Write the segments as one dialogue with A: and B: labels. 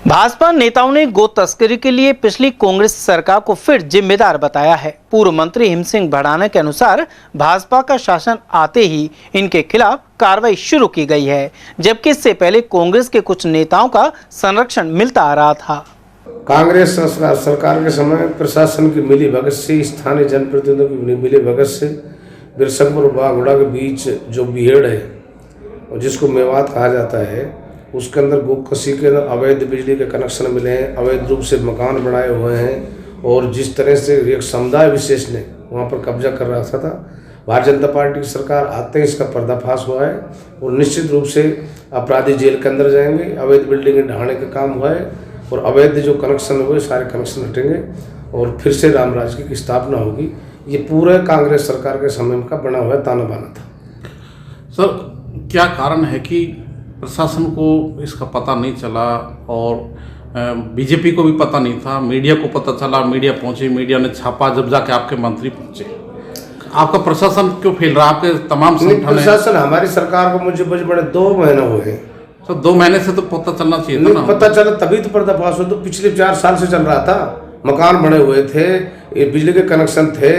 A: भाजपा नेताओं ने गो तस्करी के लिए पिछली कांग्रेस सरकार को फिर जिम्मेदार बताया है। पूर्व मंत्री हिम सिंह भड़ाना के अनुसार भाजपा का शासन आते ही इनके खिलाफ कार्रवाई शुरू की गई है, जबकि इससे पहले कांग्रेस के कुछ नेताओं का संरक्षण मिलता आ रहा था।
B: कांग्रेस सरकार के समय प्रशासन की मिलीभगत से, स्थानीय जनप्रतिनिधियों की मिलीभगत से बिरसंगपुर और बागुड़ा के बीच जो बीहड़ है और जिसको मेवात कहा जाता है, उसके अंदर गोकसी के अंदर अवैध बिजली के कनेक्शन मिले हैं, अवैध रूप से मकान बनाए हुए हैं और जिस तरह से एक समुदाय विशेष ने वहाँ पर कब्जा कर रखा था। भारतीय जनता पार्टी की सरकार आते ही इसका पर्दाफाश हुआ है और निश्चित रूप से अपराधी जेल के अंदर जाएंगे। अवैध बिल्डिंग ढहाने का काम हुआ है और अवैध जो कनेक्शन हुए सारे कनेक्शन हटेंगे और फिर से राम राज्य की स्थापना होगी। ये पूरे कांग्रेस सरकार के समय का बना हुआ ताना बाना था।
C: सर, क्या कारण है कि प्रशासन को इसका पता नहीं चला और बीजेपी को भी पता नहीं था, मीडिया को पता चला, मीडिया पहुंची, मीडिया ने छापा, जब जाके आपके मंत्री पहुंचे। आपका प्रशासन क्यों फैल रहा है? आपके तमाम
B: प्रशासन हमारी सरकार को मुझे बड़े 2 महीने हुए।
C: तो 2 महीने से तो पता चलना चाहिए था ना।
B: पता चला तभी तो पर्दाफाश हो। तो पिछले 4 साल से चल रहा था। मकान बने हुए थे, बिजली के कनेक्शन थे,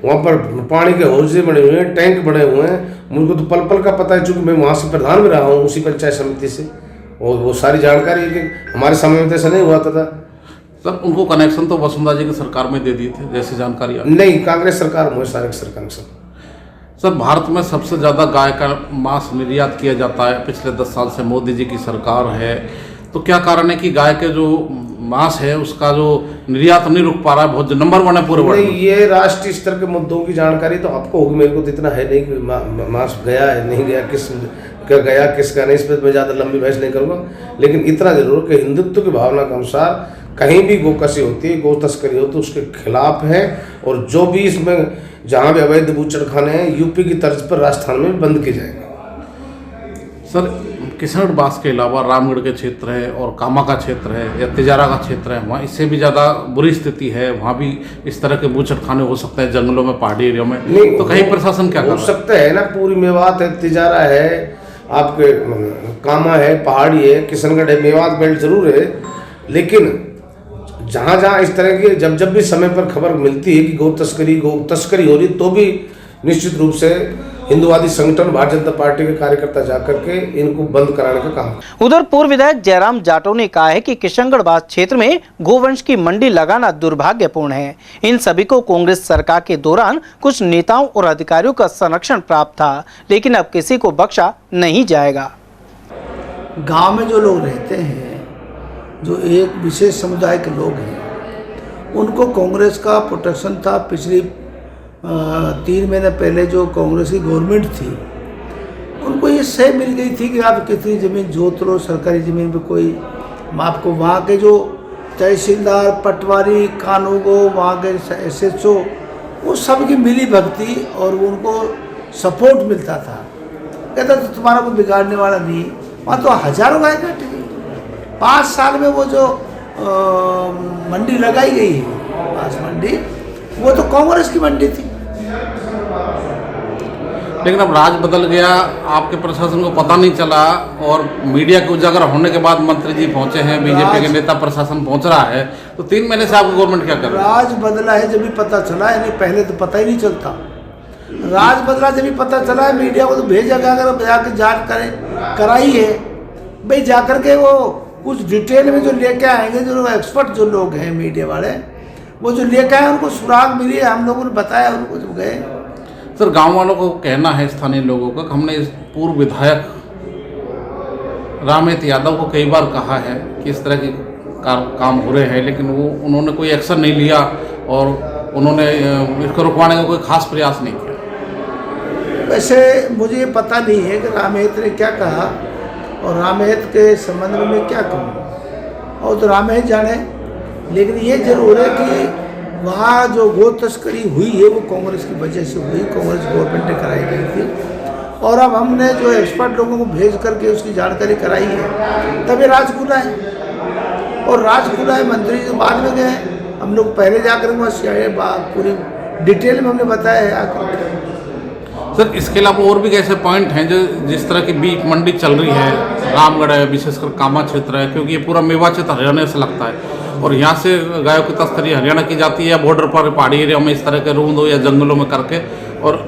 B: वहाँ पर पानी के हौजे बने हुए हैं, टैंक बने हुए हैं। मुझको तो पल पल का पता है, चूंकि मैं वहाँ से प्रधान भी रहा हूँ उसी पंचायत समिति से, और वो सारी जानकारी है कि हमारे समय में ऐसा नहीं हुआ था।
C: सर, उनको कनेक्शन तो वसुंधरा जी की सरकार में दे दिए थे, जैसी जानकारी
B: नहीं, कांग्रेस सरकार में सारे कनेक्शन।
C: सर, भारत में सबसे ज़्यादा गाय का मांस निर्यात किया जाता है पिछले 10 साल से, मोदी जी की सरकार है। तो क्या कारण है कि गाय के जो मांस है उसका जो निर्यात नहीं रुक पा रहा है? बहुत नंबर 1 है पूरे वर्ल्ड में।
B: ये राष्ट्रीय स्तर के मुद्दों की जानकारी तो आपको होगी, मेरे को तो इतना है नहीं कि मांस गया है नहीं गया, किसका गया किसका नहीं। इस पर मैं ज़्यादा लंबी बहस नहीं करूँगा, लेकिन इतना जरूर कि हिंदुत्व की भावना के अनुसार कहीं भी गोकसी होती है, गो तस्करी होती है, उसके खिलाफ है। और जो भी इसमें जहाँ भी अवैध बूचड़खाने हैं, यूपी की तर्ज पर राजस्थान में बंद किए जाएंगे।
C: सर, किशनगढ़ के अलावा रामगढ़ के क्षेत्र है और कामा का क्षेत्र है या तिजारा का क्षेत्र है, वहाँ इससे भी ज़्यादा बुरी स्थिति है। वहाँ भी इस तरह के बूचड़खाने हो सकते हैं जंगलों में, पहाड़ी एरिया में। नहीं, तो कहीं प्रशासन क्या कर
B: सकता है ना? पूरी मेवात है, तिजारा है, आपके कामा है, पहाड़ी है, किशनगढ़ है, मेवात बेल्ट जरूर है। लेकिन जहाँ जहाँ इस तरह की जब भी समय पर खबर मिलती है कि गो तस्करी हो रही, तो भी निश्चित रूप से हिंदुवादी संगठन भारतीय जनता पार्टी के कार्यकर्ता जाकर के इनको बंद कराने का काम।
A: उधर पूर्व विधायक जयराम जाटव ने कहा है कि किशनगढ़ क्षेत्र में गोवंश की मंडी लगाना दुर्भाग्यपूर्ण है। इन सभी को कांग्रेस सरकार के दौरान कुछ नेताओं और अधिकारियों का संरक्षण प्राप्त था, लेकिन अब किसी को बख्शा नहीं जाएगा।
D: गाँव में जो लोग रहते हैं, जो एक विशेष समुदाय के लोग हैं, उनको कांग्रेस का प्रोटेक्शन था। पिछली 3 महीने पहले जो कांग्रेस की गवर्नमेंट थी, उनको ये सही मिल गई थी कि आप कितनी ज़मीन जोत लो, सरकारी ज़मीन पे कोई आपको वहाँ के जो तहसीलदार, पटवारी, कानूगो, वहाँ के SHO, वो सब की मिली भगती और उनको सपोर्ट मिलता था। कहता तो तुम्हारा कोई बिगाड़ने वाला नहीं। वहाँ तो हज़ारों गाय काटी गई। 5 साल में वो जो मंडी लगाई गई है, पास मंडी, वो तो कांग्रेस की मंडी थी।
C: लेकिन अब राज बदल गया, आपके प्रशासन को पता नहीं चला और मीडिया के उजागर होने के बाद मंत्री जी पहुंचे हैं, बीजेपी के नेता, प्रशासन पहुंच रहा है। तो 3 महीने से आपकी गवर्नमेंट क्या कर रही है?
D: राज बदला है जब भी पता चला, यानी पहले तो पता ही नहीं चलता। राज बदला जब भी पता चला है, मीडिया को तो भेजा गया, अगर जाकर जांच कराई है भाई, जाकर के वो कुछ डिटेल में जो लेके आएंगे, जो एक्सपर्ट जो लोग हैं मीडिया वाले, वो जो लेके आए उनको सुराग मिली है, हम लोगों ने बताया उनको जब गए।
C: सर, गांव वालों को कहना है, स्थानीय लोगों का, हमने पूर्व विधायक रामेत यादव को कई बार कहा है कि इस तरह के काम हो रहे हैं, लेकिन उन्होंने कोई एक्शन नहीं लिया और उन्होंने इसको रुकवाने का कोई खास प्रयास नहीं किया।
D: वैसे मुझे पता नहीं है कि रामेत ने क्या कहा और रामेत के संबंध में मैं क्या कहूँ, और तो रामेत जाने। लेकिन ये जरूर है कि वहाँ जो गो तस्करी हुई है वो कांग्रेस की वजह से हुई, कांग्रेस गवर्नमेंट ने कराई गई थी। और अब हमने जो एक्सपर्ट लोगों को भेज करके उसकी जानकारी कराई है, तभी राज खुला है। और राज खुला है, मंत्री जो बाद में गए, हम लोग पहले जाकर वहाँ CIA पूरी डिटेल में हमने बताया है आकर।
C: सर इसके अलावा और भी ऐसे पॉइंट हैं जो जिस तरह की बीफ मंडी चल रही है, रामगढ़ है, विशेषकर कामा क्षेत्र है, क्योंकि ये पूरा मेवा क्षेत्र हरियाणा से लगता है और यहाँ से गायों की तस्करी हरियाणा की जाती है या बॉर्डर पर पहाड़ी एरिया में इस तरह के रूंदों या जंगलों में करके और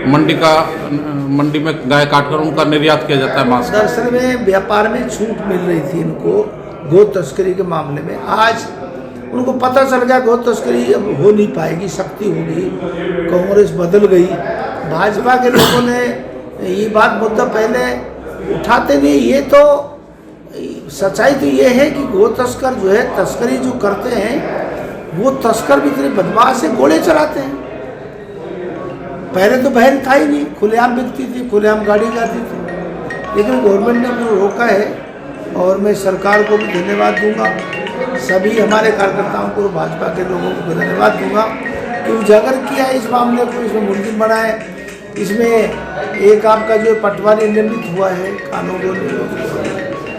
C: मंडी में गाय काटकर उनका निर्यात किया जाता है मांस।
D: दरअसल में व्यापार में छूट मिल रही थी इनको गो तस्करी के मामले में। आज उनको पता चल गया गो तस्करी अब हो नहीं पाएगी, सख्ती होगी, कांग्रेस बदल गई। भाजपा के लोगों ने ये बात मुद्दा पहले उठाते नहीं। ये तो सच्चाई तो ये है कि गो तस्कर जो है तस्करी जो करते हैं वो तस्कर भी इतने बदमाश से घोड़े चलाते हैं। पहले तो बहन था ही नहीं, खुलेआम बिकती थी, खुलेआम गाड़ी जाती थी, लेकिन गवर्नमेंट ने उनको रोका है और मैं सरकार को भी धन्यवाद दूंगा, सभी हमारे कार्यकर्ताओं को, भाजपा के लोगों को धन्यवाद दूंगा कि उजागर किया इस मामले को, इसमें मुलजिम बनाए। इसमें एक आपका जो पटवारी निलंबित हुआ है कानून